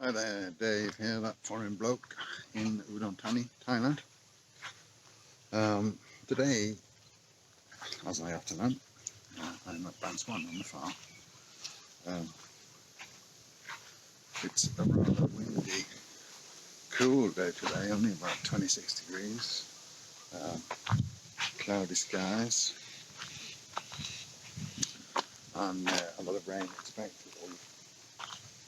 Hi there, Dave here, that foreign bloke in Udon Thani, Thailand. Today, as I often am, I'm at Ban Swan on the farm. It's a rather windy, cool day today, only about 26 degrees, cloudy skies, and a lot of rain expected.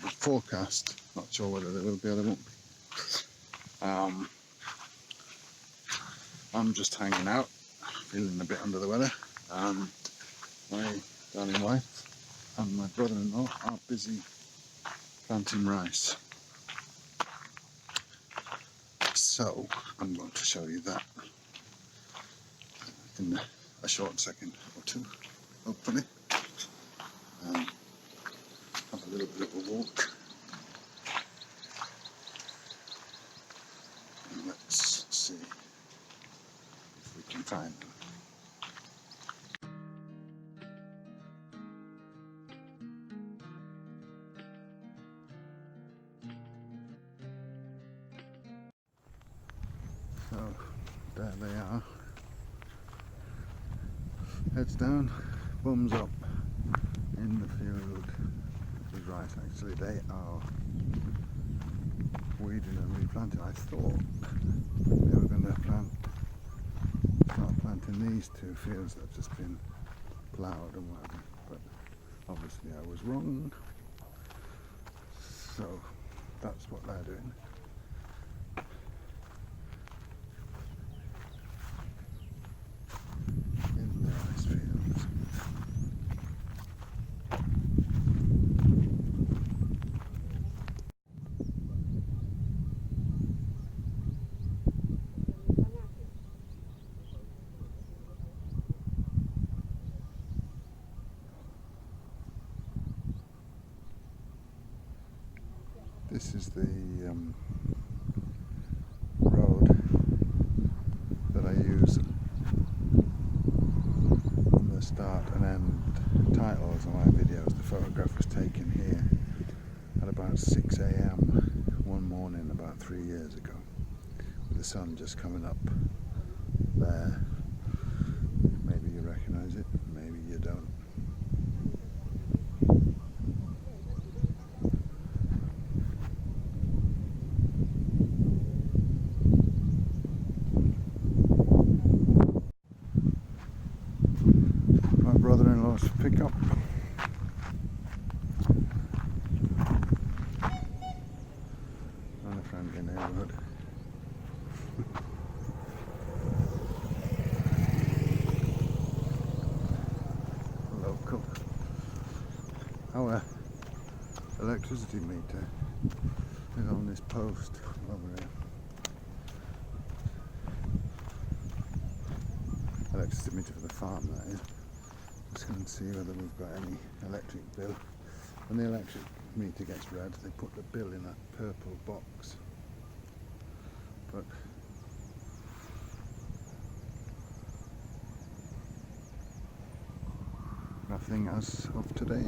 The forecast, not sure whether there will be or there won't be. I'm just hanging out, feeling a bit under the weather, and my darling wife and my brother-in-law are busy planting rice. So I'm going to show you that in a short second or two, hopefully. Have a little bit of a walk. And let's see if we can find them. So there they are. Heads down, bums up in the field with rice. Actually, they are weeding and replanting. I thought they were going to start planting these two fields that have just been ploughed and whatever, but obviously I was wrong. So that's what they're doing. In the rice fields. This is the road that I use on the start and end titles of my videos. The photograph was taken here at about 6 AM one morning about 3 years ago, with the sun just coming up there. Maybe you recognise it, maybe you don't. My brother-in-law's pickup. And a friendly neighbourhood. Local. Our electricity meter is on this post over here. Electricity meter for the farm, that is. Just going to see whether we've got any electric bill. When the electric meter gets read, they put the bill in that purple box. But nothing as of today.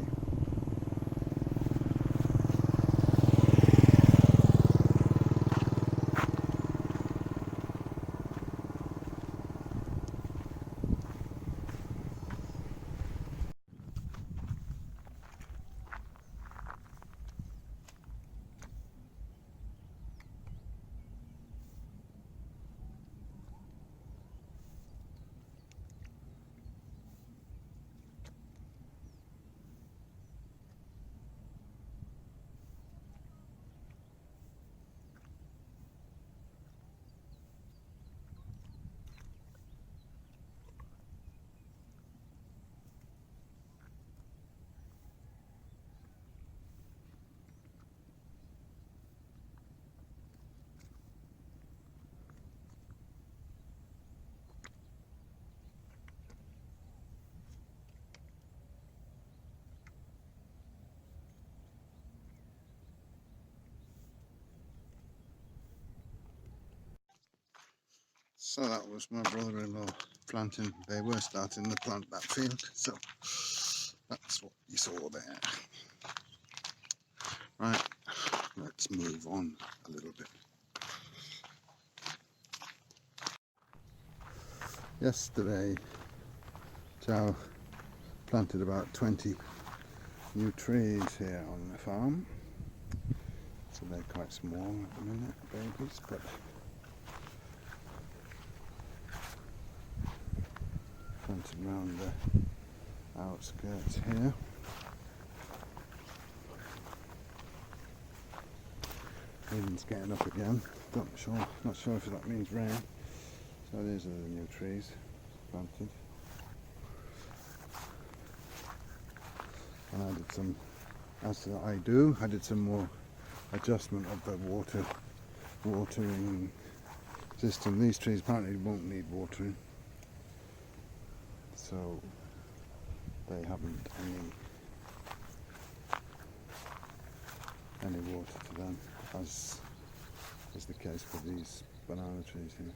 So that was my brother-in-law planting. They were starting to plant that field, so that's what you saw there. Right, let's move on a little bit. Yesterday, Joe planted about 20 new trees here on the farm. So they're quite small at the minute, babies, but planted around the outskirts here. Wind's getting up again. Not sure if that means rain. So these are the new trees planted. And I did some, as I do, I did some more adjustment of the watering system. These trees apparently won't need watering, so they haven't any water to them, as is the case for these banana trees here.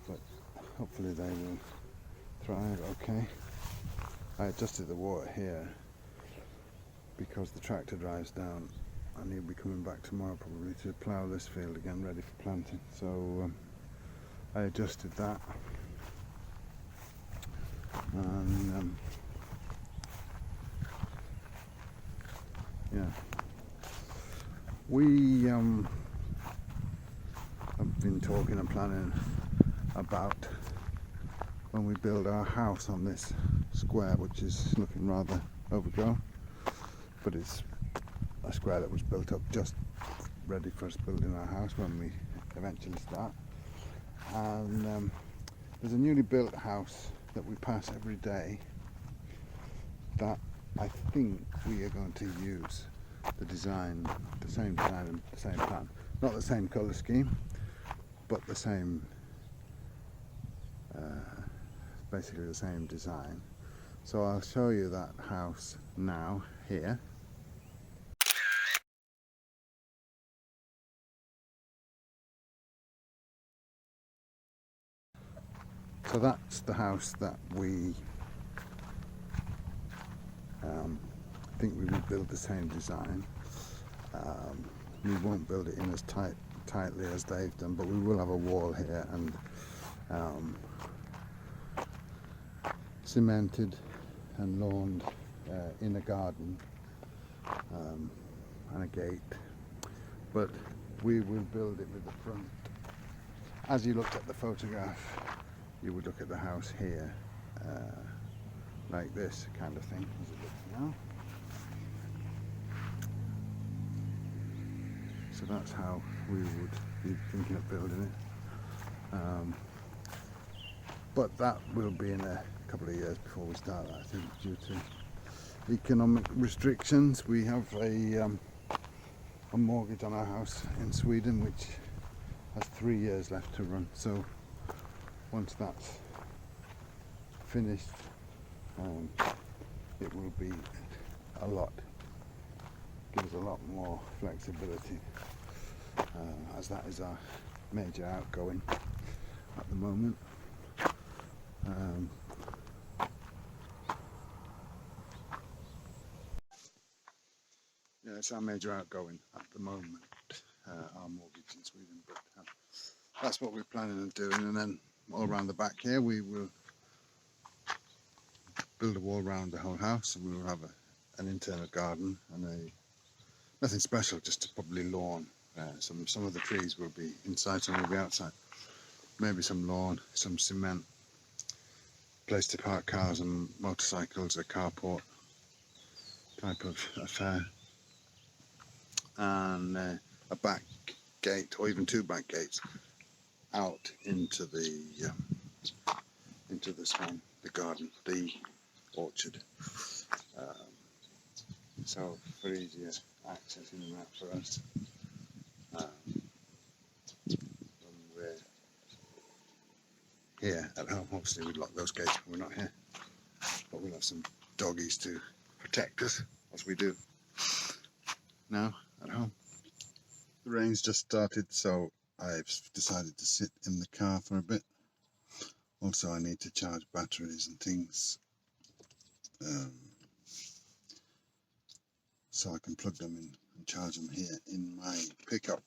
But hopefully they will thrive okay. I adjusted the water here because the tractor drives down and he'll be coming back tomorrow probably to plough this field again ready for planting. So I adjusted that, and yeah, we have been talking and planning about when we build our house on this square, which is looking rather overgrown, but it's a square that was built up just ready for us building our house when we eventually start. And there's a newly built house that we pass every day that I think we are going to use the design, the same design and the same plan. Not the same colour scheme, but the same, basically the same design. So I'll show you that house now here. So that's the house that we think we will build the same design. We won't build it in as tightly as they've done, but we will have a wall here and cemented and lawned in a garden and a gate. But we will build it with the front. As you looked at the photograph, you would look at the house here like this kind of thing as it looks now. So that's how we would be thinking of building it. But that will be in a couple of years before we start that, I think, due to economic restrictions. We have a mortgage on our house in Sweden which has 3 years left to run. So once that's finished, it will be give us a lot more flexibility, as that is our major outgoing at the moment. Yeah, it's our major outgoing at the moment, our mortgage in Sweden, but that's what we're planning on doing. And then all around the back here we will build a wall around the whole house, and we will have an internal garden and nothing special, just probably lawn. Some of the trees will be inside, some will be outside. Maybe some lawn, some cement, place to park cars and motorcycles, a carport type of affair, and a back gate, or even 2 back gates out into the swamp, the garden, the orchard. So for easier access in and out for us. When we're here at home, obviously we lock those gates when we're not here, but we'll have some doggies to protect us as we do now at home. The rain's just started, so I've decided to sit in the car for a bit. Also, I need to charge batteries and things so I can plug them in and charge them here in my pickup.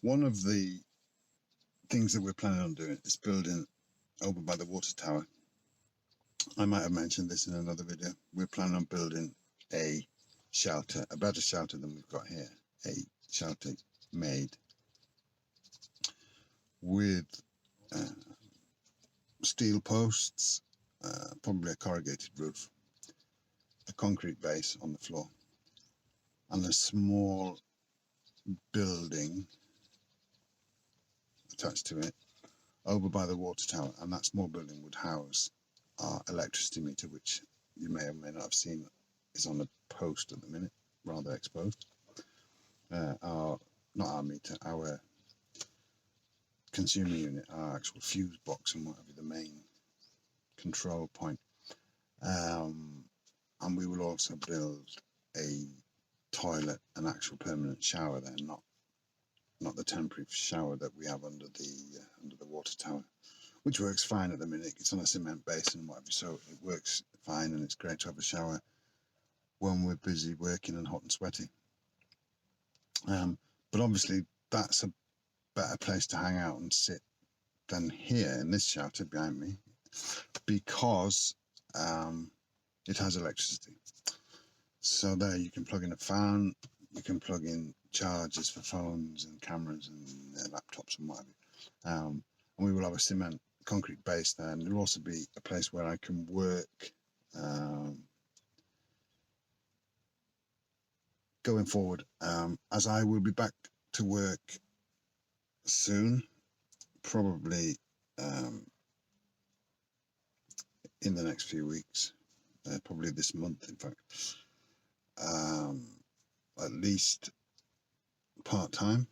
One of the things that we're planning on doing is building over by the water tower. I might have mentioned this in another video. We're planning on building a shelter, a better shelter than we've got here. A shelter made with steel posts, probably a corrugated roof, a concrete base on the floor, and a small building attached to it over by the water tower. And that small building would house our electricity meter, which you may or may not have seen is on a post at the minute, rather exposed. Not our meter, our consumer unit, our actual fuse box and whatever, the main control point. And we will also build a toilet, an actual permanent shower there, not the temporary shower that we have under the water tower, which works fine at the minute. It's on a cement base and whatever, so it works fine, and it's great to have a shower when we're busy working and hot and sweaty. But obviously that's a better place to hang out and sit than here in this shelter behind me, because it has electricity. So there you can plug in a fan, you can plug in chargers for phones and cameras and laptops and whatever. And we will have a cement concrete base there, and there'll also be a place where I can work going forward, as I will be back to work soon, probably in the next few weeks, probably this month in fact, at least part-time,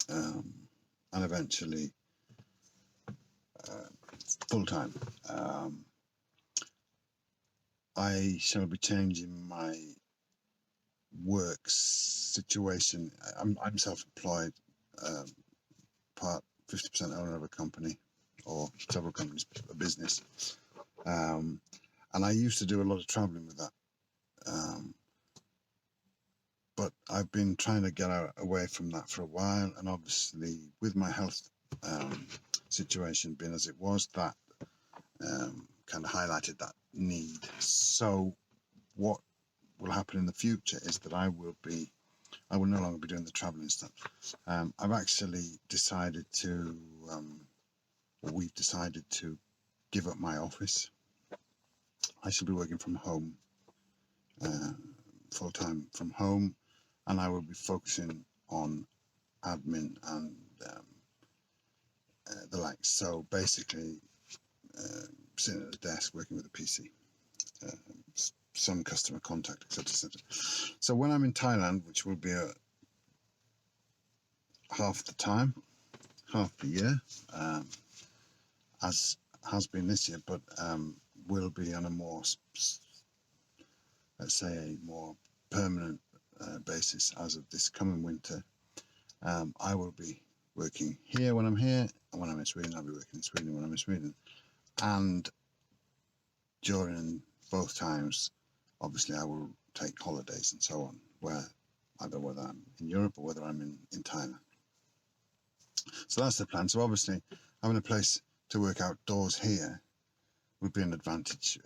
and eventually full-time. I shall be changing my work situation. I'm self-employed, part 50% owner of a company or several companies, a business, and I used to do a lot of traveling with that, but I've been trying to get away from that for a while, and obviously with my health situation being as it was, that kind of highlighted that need. So what will happen in the future is that I will no longer be doing the traveling stuff. I've actually decided to, we've decided to give up my office. I shall be working from home, full-time from home, and I will be focusing on admin and the likes. So basically, sitting at a desk working with a PC, some customer contact, etc., etc. So when I'm in Thailand, which will be half the time, half the year, as has been this year, but will be on a more, let's say, a more permanent basis as of this coming winter. I will be working here when I'm here, and when I'm in Sweden, I'll be working in Sweden when I'm in Sweden. And during both times, obviously, I will take holidays and so on, whether I'm in Europe or whether I'm in Thailand. So that's the plan. So obviously, having a place to work outdoors here would be an advantage,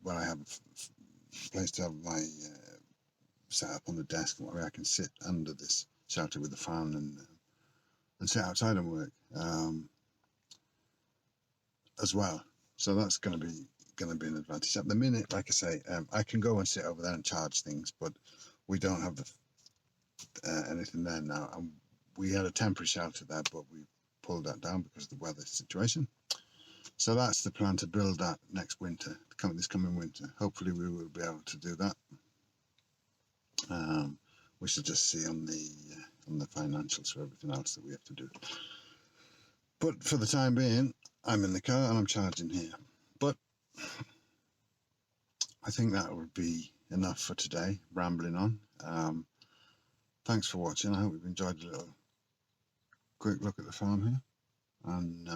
where I have a place to have my set up on the desk, where I can sit under this shelter with the fan and sit outside and work as well. So that's going to be an advantage. At the minute, like I say, I can go and sit over there and charge things, but we don't have anything there now. And we had a temporary shelter there, but we pulled that down because of the weather situation. So that's the plan, to build that next winter, this coming winter. Hopefully we will be able to do that. We should just see on the financials for everything else that we have to do. But for the time being, I'm in the car and I'm charging here. But I think that would be enough for today, rambling on. Thanks for watching. I hope you've enjoyed a little quick look at the farm here and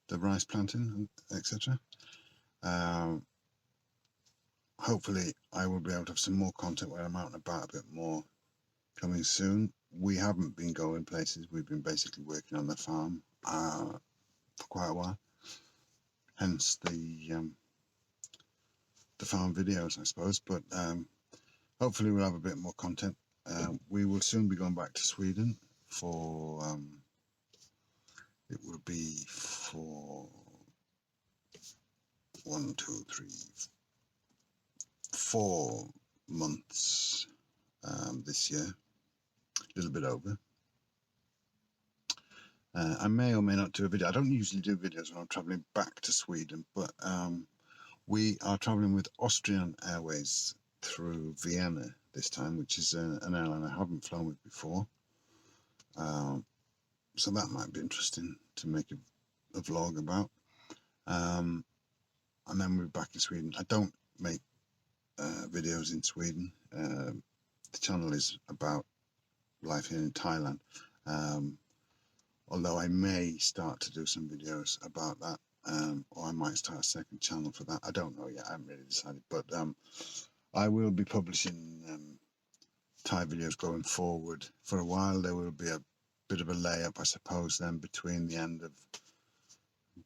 the rice planting, etc. hopefully I will be able to have some more content where I'm out and about a bit more coming soon. We haven't been going places. We've been basically working on the farm for quite a while, hence the farm videos, I suppose. But hopefully we'll have a bit more content. We will soon be going back to Sweden for it will be for 1, 2, 3, 4 months this year, a little bit over. I may or may not do a video. I don't usually do videos when I'm travelling back to Sweden, but we are travelling with Austrian Airways through Vienna this time, which is an airline I haven't flown with before. So that might be interesting to make a vlog about. And then we're back in Sweden. I don't make videos in Sweden. The channel is about life here in Thailand. Although I may start to do some videos about that, or I might start a second channel for that. I don't know yet. I haven't really decided. But I will be publishing Thai videos going forward for a while. There will be a bit of a layup, I suppose, then between the end of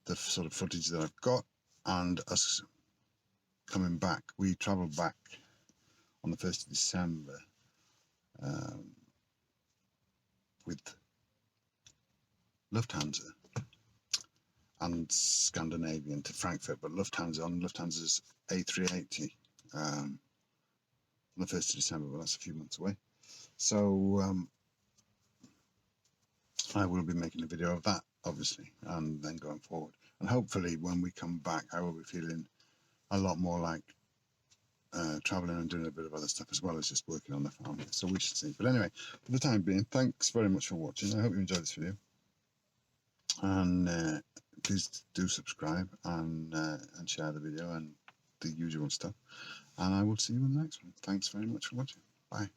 the sort of footage that I've got and us coming back. We travelled back on the 1st of December with Lufthansa and Scandinavian to Frankfurt, but Lufthansa on Lufthansa's A380 on the 1st of December, but that's a few months away. So I will be making a video of that, obviously, and then going forward. And hopefully when we come back, I will be feeling a lot more like travelling and doing a bit of other stuff as well as just working on the farm. So we should see. But anyway, for the time being, thanks very much for watching. I hope you enjoyed this video. And please do subscribe and share the video and the usual stuff. And I will see you in the next one. Thanks very much for watching. Bye.